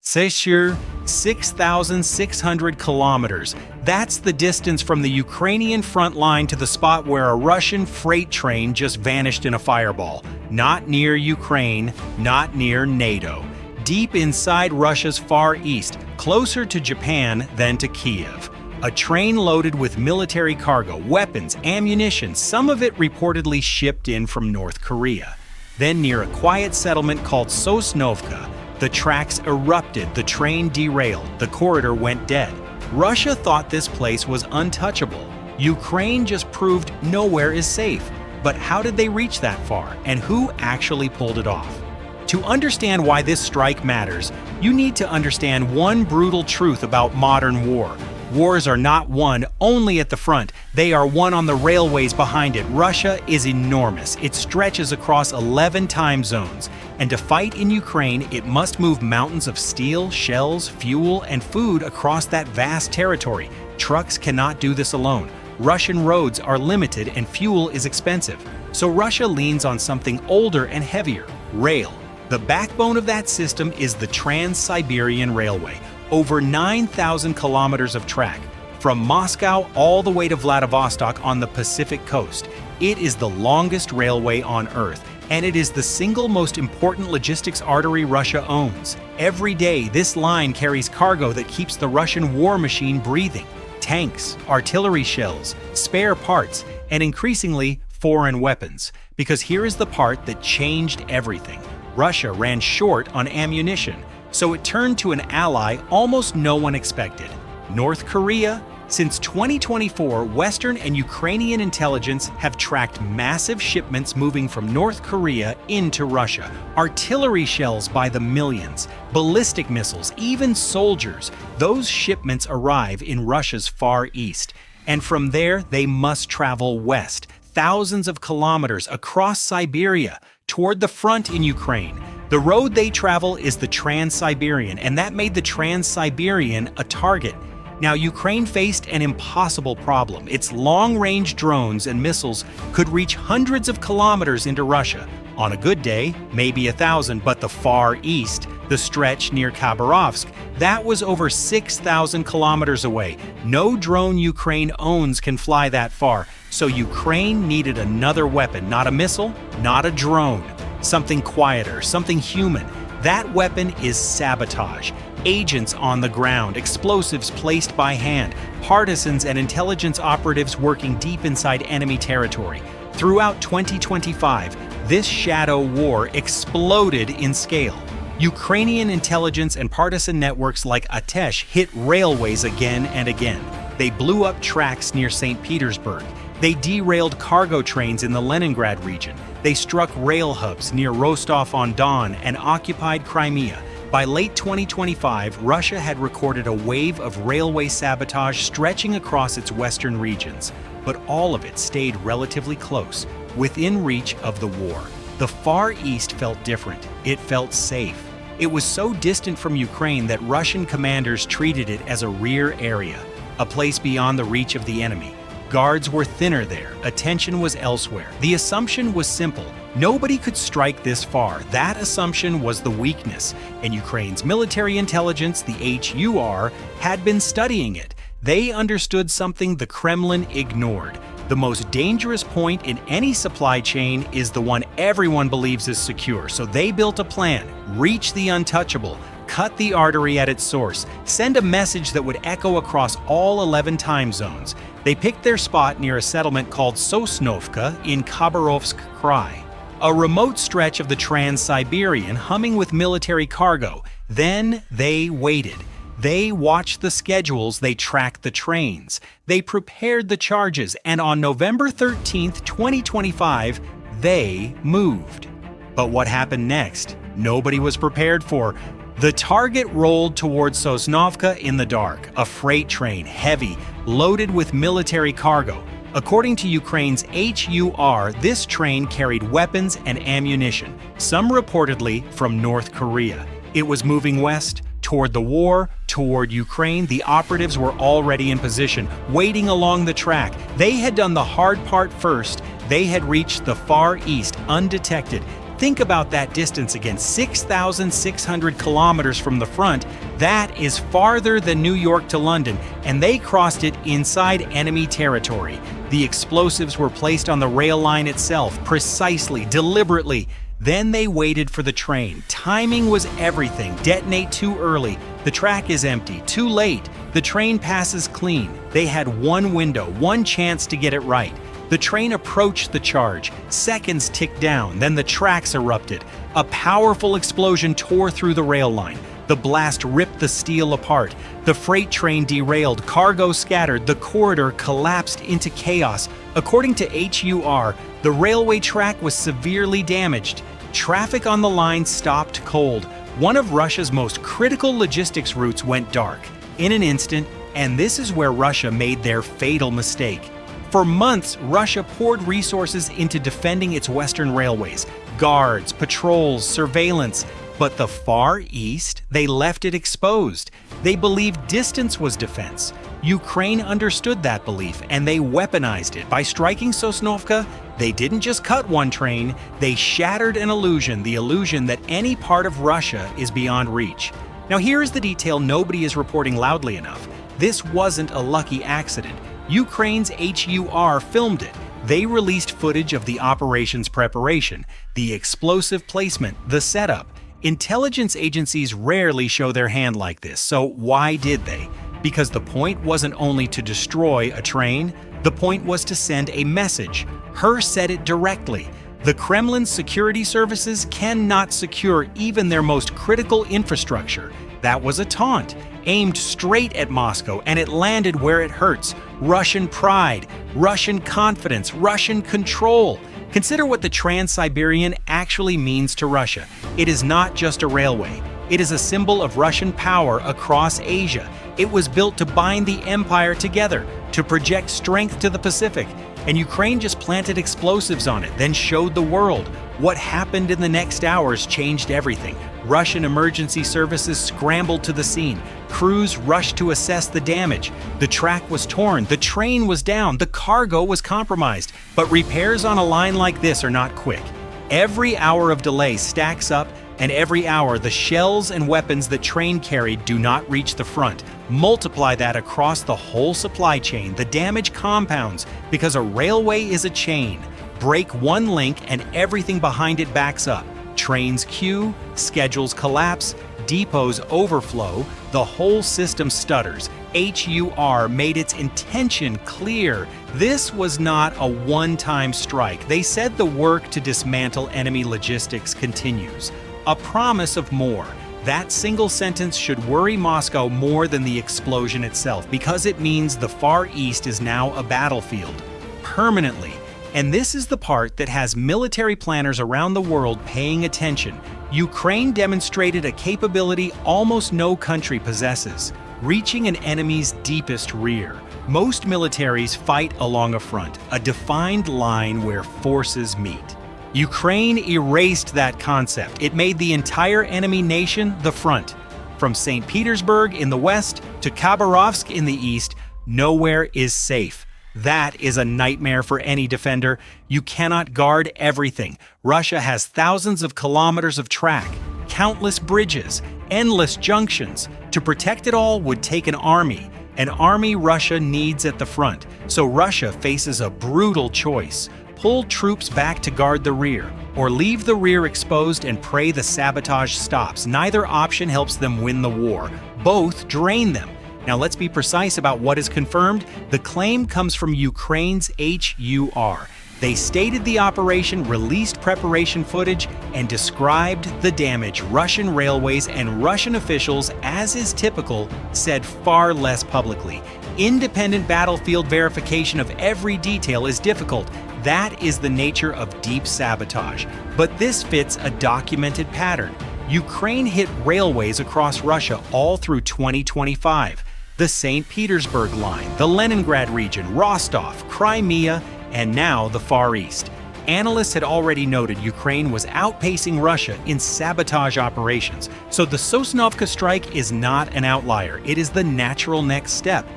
Sesher, 6,600 kilometers. That's the distance from the Ukrainian front line to the spot where a Russian freight train just vanished in a fireball. Not near Ukraine, not near NATO. Deep inside Russia's far east, closer to Japan than to Kiev. A train loaded with military cargo, weapons, ammunition, some of it reportedly shipped in from North Korea. Then near a quiet settlement called Sosnovka, the tracks erupted, the train derailed, the corridor went dead. Russia thought this place was untouchable. Ukraine just proved nowhere is safe. But how did they reach that far, and who actually pulled it off? To understand why this strike matters, you need to understand one brutal truth about modern war. Wars are not won only at the front, they are won on the railways behind it. Russia is enormous. It stretches across 11 time zones. And to fight in Ukraine, it must move mountains of steel, shells, fuel, and food across that vast territory. Trucks cannot do this alone. Russian roads are limited and fuel is expensive. So Russia leans on something older and heavier, rail. The backbone of that system is the Trans-Siberian Railway. Over 9,000 kilometers of track, from Moscow all the way to Vladivostok on the Pacific coast. It is the longest railway on Earth, and it is the single most important logistics artery Russia owns. Every day, this line carries cargo that keeps the Russian war machine breathing. Tanks, artillery shells, spare parts, and increasingly, foreign weapons. Because here is the part that changed everything. Russia ran short on ammunition. So it turned to an ally almost no one expected, North Korea. Since 2024, Western and Ukrainian intelligence have tracked massive shipments moving from North Korea into Russia. Artillery shells by the millions, ballistic missiles, even soldiers. Those shipments arrive in Russia's far east. And from there, they must travel west, thousands of kilometers across Siberia, toward the front in Ukraine. The road they travel is the Trans-Siberian, and that made the Trans-Siberian a target. Now, Ukraine faced an impossible problem. Its long-range drones and missiles could reach hundreds of kilometers into Russia. On a good day, maybe 1,000, but the far east, the stretch near Khabarovsk, that was over 6,000 kilometers away. No drone Ukraine owns can fly that far, so Ukraine needed another weapon, not a missile, not a drone. Something quieter, something human. That weapon is sabotage. Agents on the ground, explosives placed by hand, partisans and intelligence operatives working deep inside enemy territory. Throughout 2025, this shadow war exploded in scale. Ukrainian intelligence and partisan networks like Sabotage hit railways again and again. They blew up tracks near St. Petersburg. They derailed cargo trains in the Leningrad region. They struck rail hubs near Rostov-on-Don and occupied Crimea. By late 2025, Russia had recorded a wave of railway sabotage stretching across its western regions. But all of it stayed relatively close, within reach of the war. The Far East felt different. It felt safe. It was so distant from Ukraine that Russian commanders treated it as a rear area, a place beyond the reach of the enemy. Guards were thinner there, attention was elsewhere. The assumption was simple. Nobody could strike this far. That assumption was the weakness, and Ukraine's military intelligence, the HUR, had been studying it. They understood something the Kremlin ignored. The most dangerous point in any supply chain is the one everyone believes is secure, so they built a plan, reach the untouchable, cut the artery at its source, send a message that would echo across all 11 time zones. They picked their spot near a settlement called Sosnovka in Khabarovsk Krai, a remote stretch of the Trans-Siberian humming with military cargo. Then they waited. They watched the schedules, they tracked the trains, they prepared the charges, and on November 13th, 2025, they moved. But what happened next? Nobody was prepared for. The target rolled towards Sosnovka in the dark, a freight train, heavy, loaded with military cargo. According to Ukraine's HUR, this train carried weapons and ammunition, some reportedly from North Korea. It was moving west, toward the war, toward Ukraine. The operatives were already in position, waiting along the track. They had done the hard part first. They had reached the Far East undetected. Think about that distance again, 6,600 kilometers from the front. That is farther than New York to London, and they crossed it inside enemy territory. The explosives were placed on the rail line itself, precisely, deliberately. Then they waited for the train. Timing was everything. Detonate too early. The track is empty. Too late. The train passes clean. They had one window, one chance to get it right. The train approached the charge. Seconds ticked down, then the tracks erupted. A powerful explosion tore through the rail line. The blast ripped the steel apart. The freight train derailed, cargo scattered, the corridor collapsed into chaos. According to HUR, the railway track was severely damaged. Traffic on the line stopped cold. One of Russia's most critical logistics routes went dark. In an instant, and this is where Russia made their fatal mistake. For months, Russia poured resources into defending its western railways, guards, patrols, surveillance. But the Far East, they left it exposed. They believed distance was defense. Ukraine understood that belief, and they weaponized it. By striking Sosnovka, they didn't just cut one train, they shattered an illusion, the illusion that any part of Russia is beyond reach. Now here is the detail nobody is reporting loudly enough. This wasn't a lucky accident. Ukraine's HUR filmed it. They released footage of the operation's preparation, the explosive placement, the setup. Intelligence agencies rarely show their hand like this, so why did they? Because the point wasn't only to destroy a train, the point was to send a message. Her said it directly. The Kremlin's security services cannot secure even their most critical infrastructure. That was a taunt, aimed straight at Moscow, and it landed where it hurts. Russian pride, Russian confidence, Russian control. Consider what the Trans-Siberian actually means to Russia. It is not just a railway. It is a symbol of Russian power across Asia. It was built to bind the empire together, to project strength to the Pacific. And Ukraine just planted explosives on it, then showed the world. What happened in the next hours changed everything. Russian emergency services scrambled to the scene. Crews rushed to assess the damage. The track was torn, the train was down, the cargo was compromised. But repairs on a line like this are not quick. Every hour of delay stacks up, and every hour the shells and weapons that train carried do not reach the front. Multiply that across the whole supply chain, the damage compounds, because a railway is a chain. Break one link and everything behind it backs up. Trains queue, schedules collapse, depots overflow, the whole system stutters. HUR made its intention clear. This was not a one-time strike. They said the work to dismantle enemy logistics continues. A promise of more. That single sentence should worry Moscow more than the explosion itself, because it means the Far East is now a battlefield. Permanently. And this is the part that has military planners around the world paying attention. Ukraine demonstrated a capability almost no country possesses, reaching an enemy's deepest rear. Most militaries fight along a front, a defined line where forces meet. Ukraine erased that concept. It made the entire enemy nation the front. From St. Petersburg in the west to Khabarovsk in the east, nowhere is safe. That is a nightmare for any defender. You cannot guard everything. Russia has thousands of kilometers of track, countless bridges, endless junctions. To protect it all would take an army Russia needs at the front. So Russia faces a brutal choice. Pull troops back to guard the rear, or leave the rear exposed and pray the sabotage stops. Neither option helps them win the war. Both drain them. Now let's be precise about what is confirmed. The claim comes from Ukraine's HUR. They stated the operation, released preparation footage, and described the damage. Russian railways and Russian officials, as is typical, said far less publicly. Independent battlefield verification of every detail is difficult. That is the nature of deep sabotage. But this fits a documented pattern. Ukraine hit railways across Russia all through 2025. The St. Petersburg line, the Leningrad region, Rostov, Crimea, and now the Far East. Analysts had already noted Ukraine was outpacing Russia in sabotage operations, so the Sosnovka strike is not an outlier. It is the natural next step.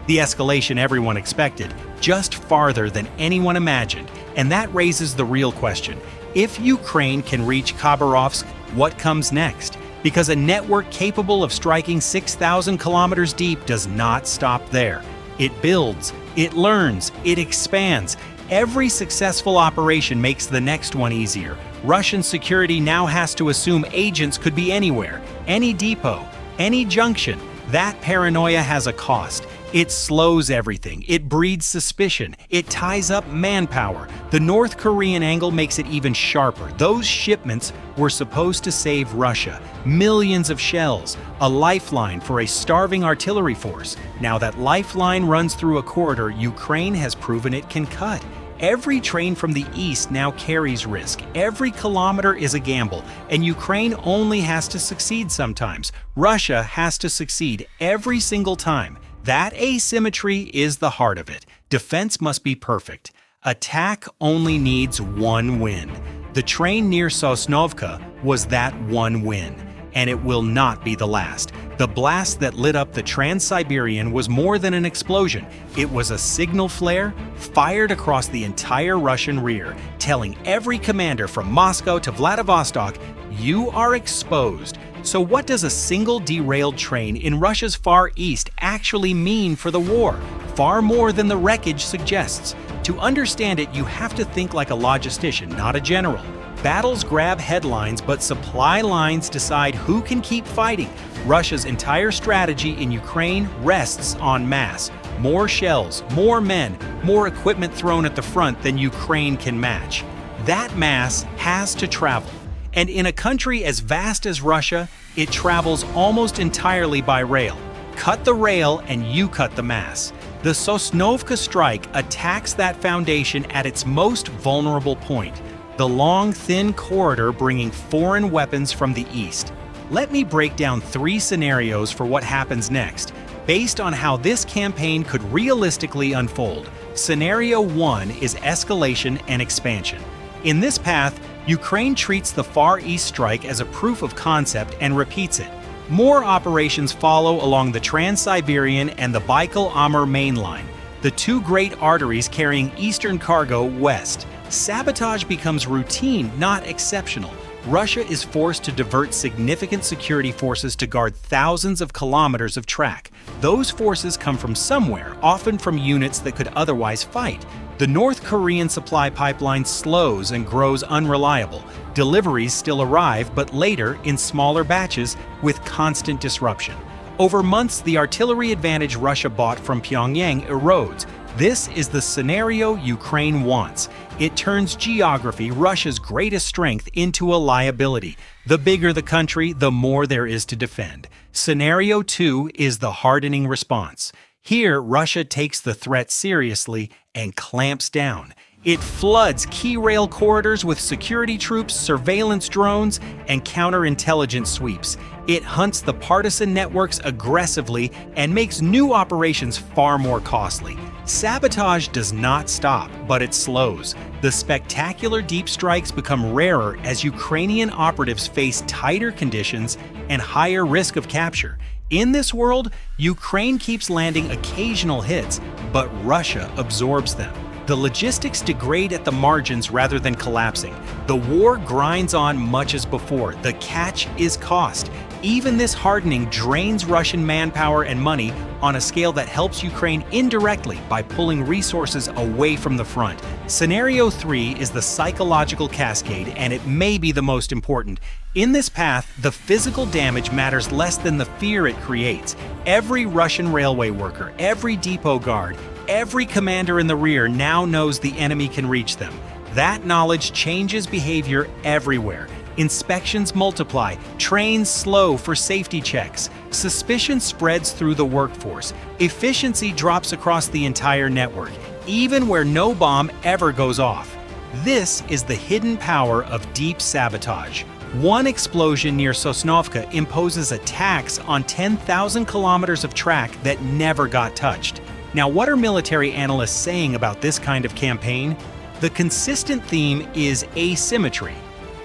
The escalation everyone expected, just farther than anyone imagined, and that raises the real question. If Ukraine can reach Khabarovsk, what comes next? Because a network capable of striking 6,000 kilometers deep does not stop there. It builds, it learns, it expands. Every successful operation makes the next one easier. Russian security now has to assume agents could be anywhere, any depot, any junction. That paranoia has a cost. It slows everything. It breeds suspicion. It ties up manpower. The North Korean angle makes it even sharper. Those shipments were supposed to save Russia. Millions of shells, a lifeline for a starving artillery force. Now that lifeline runs through a corridor Ukraine has proven it can cut. Every train from the east now carries risk. Every kilometer is a gamble, and Ukraine only has to succeed sometimes. Russia has to succeed every single time. That asymmetry is the heart of it. Defense must be perfect. Attack only needs one win. The train near Sosnovka was that one win, and it will not be the last. The blast that lit up the Trans-Siberian was more than an explosion. It was a signal flare fired across the entire Russian rear, telling every commander from Moscow to Vladivostok, "You are exposed." So what does a single derailed train in Russia's Far East actually mean for the war? Far more than the wreckage suggests. To understand it, you have to think like a logistician, not a general. Battles grab headlines, but supply lines decide who can keep fighting. Russia's entire strategy in Ukraine rests on mass. More shells, more men, more equipment thrown at the front than Ukraine can match. That mass has to travel. And in a country as vast as Russia, it travels almost entirely by rail. Cut the rail and you cut the mass. The Sosnovka strike attacks that foundation at its most vulnerable point, the long, thin corridor bringing foreign weapons from the east. Let me break down 3 scenarios for what happens next, based on how this campaign could realistically unfold. Scenario 1 is escalation and expansion. In this path, Ukraine treats the Far East strike as a proof of concept and repeats it. More operations follow along the Trans-Siberian and the Baikal-Amur main line, the 2 great arteries carrying eastern cargo west. Sabotage becomes routine, not exceptional. Russia is forced to divert significant security forces to guard thousands of kilometers of track. Those forces come from somewhere, often from units that could otherwise fight. The North Korean supply pipeline slows and grows unreliable. Deliveries still arrive, but later in smaller batches with constant disruption. Over months, the artillery advantage Russia bought from Pyongyang erodes. This is the scenario Ukraine wants. It turns geography, Russia's greatest strength, into a liability. The bigger the country, the more there is to defend. Scenario 2 is the hardening response. Here, Russia takes the threat seriously and clamps down. It floods key rail corridors with security troops, surveillance drones, and counterintelligence sweeps. It hunts the partisan networks aggressively and makes new operations far more costly. Sabotage does not stop, but it slows. The spectacular deep strikes become rarer as Ukrainian operatives face tighter conditions and higher risk of capture. In this world, Ukraine keeps landing occasional hits, but Russia absorbs them. The logistics degrade at the margins rather than collapsing. The war grinds on much as before. The catch is cost. Even this hardening drains Russian manpower and money on a scale that helps Ukraine indirectly by pulling resources away from the front. Scenario 3 is the psychological cascade, and it may be the most important. In this path, the physical damage matters less than the fear it creates. Every Russian railway worker, every depot guard, every commander in the rear now knows the enemy can reach them. That knowledge changes behavior everywhere. Inspections multiply, trains slow for safety checks. Suspicion spreads through the workforce. Efficiency drops across the entire network, even where no bomb ever goes off. This is the hidden power of deep sabotage. One explosion near Sosnovka imposes a tax on 10,000 kilometers of track that never got touched. Now, what are military analysts saying about this kind of campaign? The consistent theme is asymmetry.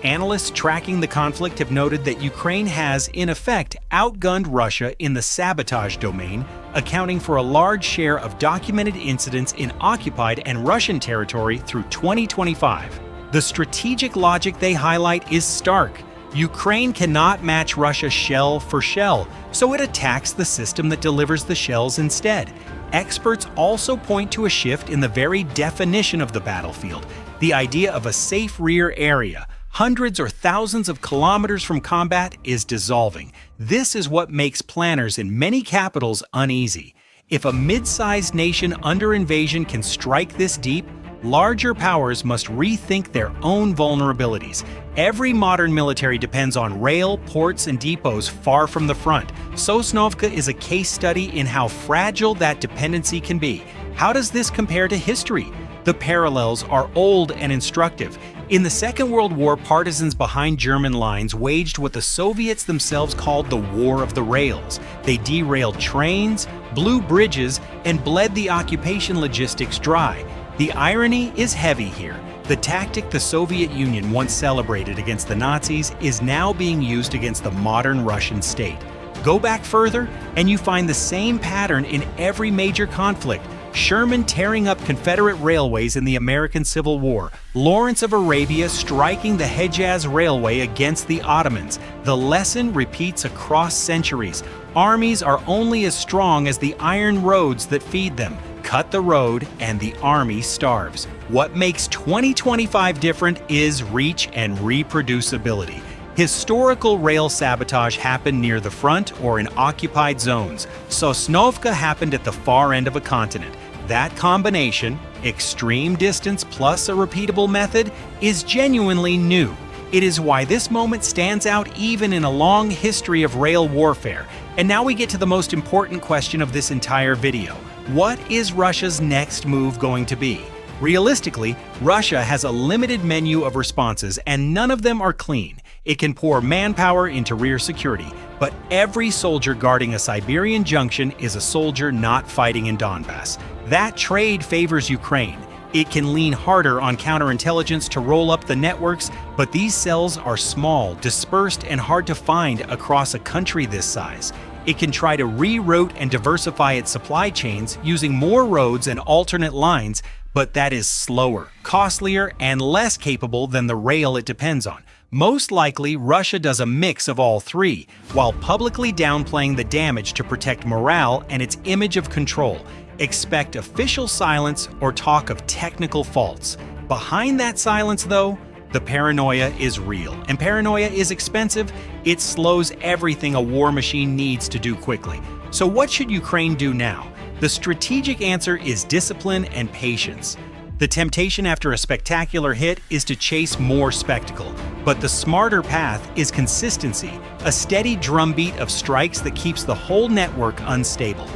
Analysts tracking the conflict have noted that Ukraine has, in effect, outgunned Russia in the sabotage domain, accounting for a large share of documented incidents in occupied and Russian territory through 2025. The The strategic logic they highlight is stark. Ukraine cannot match Russia shell for shell, so it attacks the system that delivers the shells instead. Experts also point to a shift in the very definition of the battlefield, the idea of a safe rear area. Hundreds or thousands of kilometers from combat is dissolving. This is what makes planners in many capitals uneasy. If a mid-sized nation under invasion can strike this deep, larger powers must rethink their own vulnerabilities. Every modern military depends on rail, ports, and depots far from the front. Sosnovka is a case study in how fragile that dependency can be. How does this compare to history? The parallels are old and instructive. In the Second World War, partisans behind German lines waged what the Soviets themselves called the War of the Rails. They derailed trains, blew bridges, and bled the occupation logistics dry. The irony is heavy here. The tactic the Soviet Union once celebrated against the Nazis is now being used against the modern Russian state. Go back further, and you find the same pattern in every major conflict. Sherman tearing up Confederate railways in the American Civil War, Lawrence of Arabia striking the Hejaz Railway against the Ottomans. The lesson repeats across centuries. Armies are only as strong as the iron roads that feed them. Cut the road and the army starves. What makes 2025 different is reach and reproducibility. Historical rail sabotage happened near the front or in occupied zones. Sosnovka happened at the far end of a continent. That combination, extreme distance plus a repeatable method, is genuinely new. It is why this moment stands out even in a long history of rail warfare. And now we get to the most important question of this entire video. What is Russia's next move going to be? Realistically, Russia has a limited menu of responses and none of them are clean. It can pour manpower into rear security, but every soldier guarding a Siberian junction is a soldier not fighting in Donbass. That trade favors Ukraine. It can lean harder on counterintelligence to roll up the networks, but these cells are small, dispersed, and hard to find across a country this size. It can try to reroute and diversify its supply chains using more roads and alternate lines, but that is slower, costlier, and less capable than the rail it depends on. Most likely, Russia does a mix of all three, while publicly downplaying the damage to protect morale and its image of control. Expect official silence or talk of technical faults. Behind that silence, though, the paranoia is real, and paranoia is expensive. It slows everything a war machine needs to do quickly. So what should Ukraine do now? The strategic answer is discipline and patience. The temptation after a spectacular hit is to chase more spectacle, but the smarter path is consistency, a steady drumbeat of strikes that keeps the whole network unstable.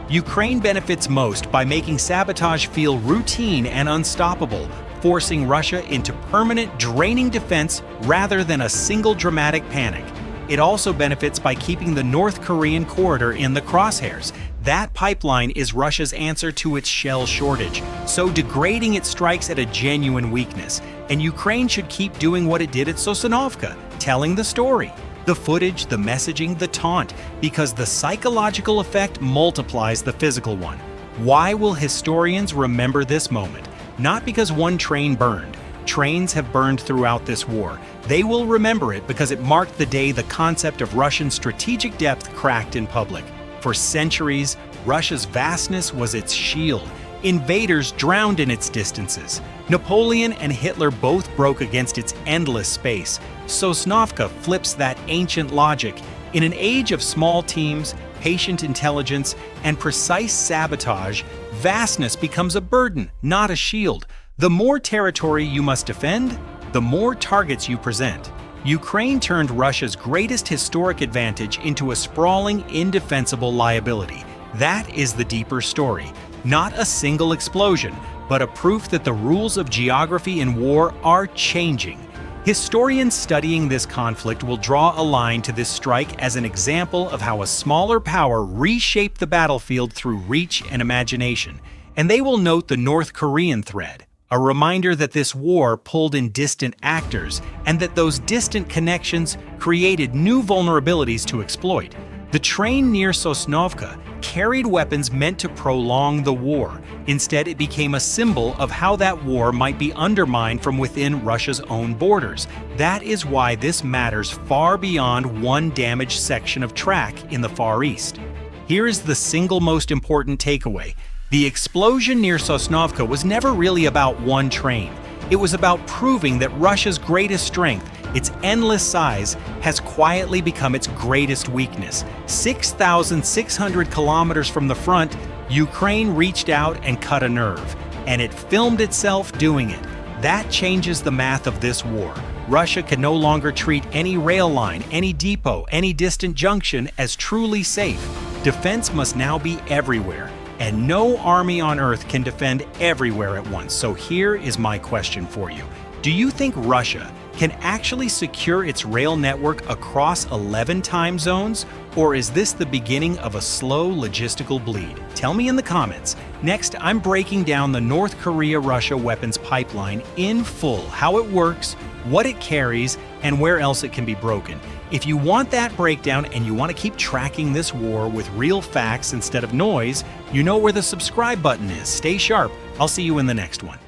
Ukraine benefits most by making sabotage feel routine and unstoppable, forcing Russia into permanent, draining defense rather than a single dramatic panic. It also benefits by keeping the North Korean corridor in the crosshairs. That pipeline is Russia's answer to its shell shortage, so degrading its strikes at a genuine weakness. And Ukraine should keep doing what it did at Sosnovka, telling the story. The footage, the messaging, the taunt, because the psychological effect multiplies the physical one. Why will historians remember this moment? Not because one train burned. Trains have burned throughout this war. They will remember it because it marked the day the concept of Russian strategic depth cracked in public. For centuries, Russia's vastness was its shield. Invaders drowned in its distances. Napoleon and Hitler both broke against its endless space. Sosnovka flips that ancient logic. In an age of small teams, patient intelligence, and precise sabotage, vastness becomes a burden, not a shield. The more territory you must defend, the more targets you present. Ukraine turned Russia's greatest historic advantage into a sprawling, indefensible liability. That is the deeper story. Not a single explosion, but a proof that the rules of geography in war are changing. Historians studying this conflict will draw a line to this strike as an example of how a smaller power reshaped the battlefield through reach and imagination. And they will note the North Korean thread, a reminder that this war pulled in distant actors and that those distant connections created new vulnerabilities to exploit. The train near Sosnovka carried weapons meant to prolong the war. Instead, it became a symbol of how that war might be undermined from within Russia's own borders. That is why this matters far beyond one damaged section of track in the Far East. Here is the single most important takeaway. The explosion near Sosnovka was never really about one train. It was about proving that Russia's greatest strength, its endless size, has quietly become its greatest weakness. 6,600 kilometers from the front, Ukraine reached out and cut a nerve, and it filmed itself doing it. That changes the math of this war. Russia can no longer treat any rail line, any depot, any distant junction as truly safe. Defense must now be everywhere. And no army on Earth can defend everywhere at once. So here is my question for you. Do you think Russia can actually secure its rail network across 11 time zones? Or is this the beginning of a slow logistical bleed? Tell me in the comments. Next, I'm breaking down the North Korea-Russia weapons pipeline in full, how it works, what it carries, and where else it can be broken. If you want that breakdown and you want to keep tracking this war with real facts instead of noise, you know where the subscribe button is. Stay sharp. I'll see you in the next one.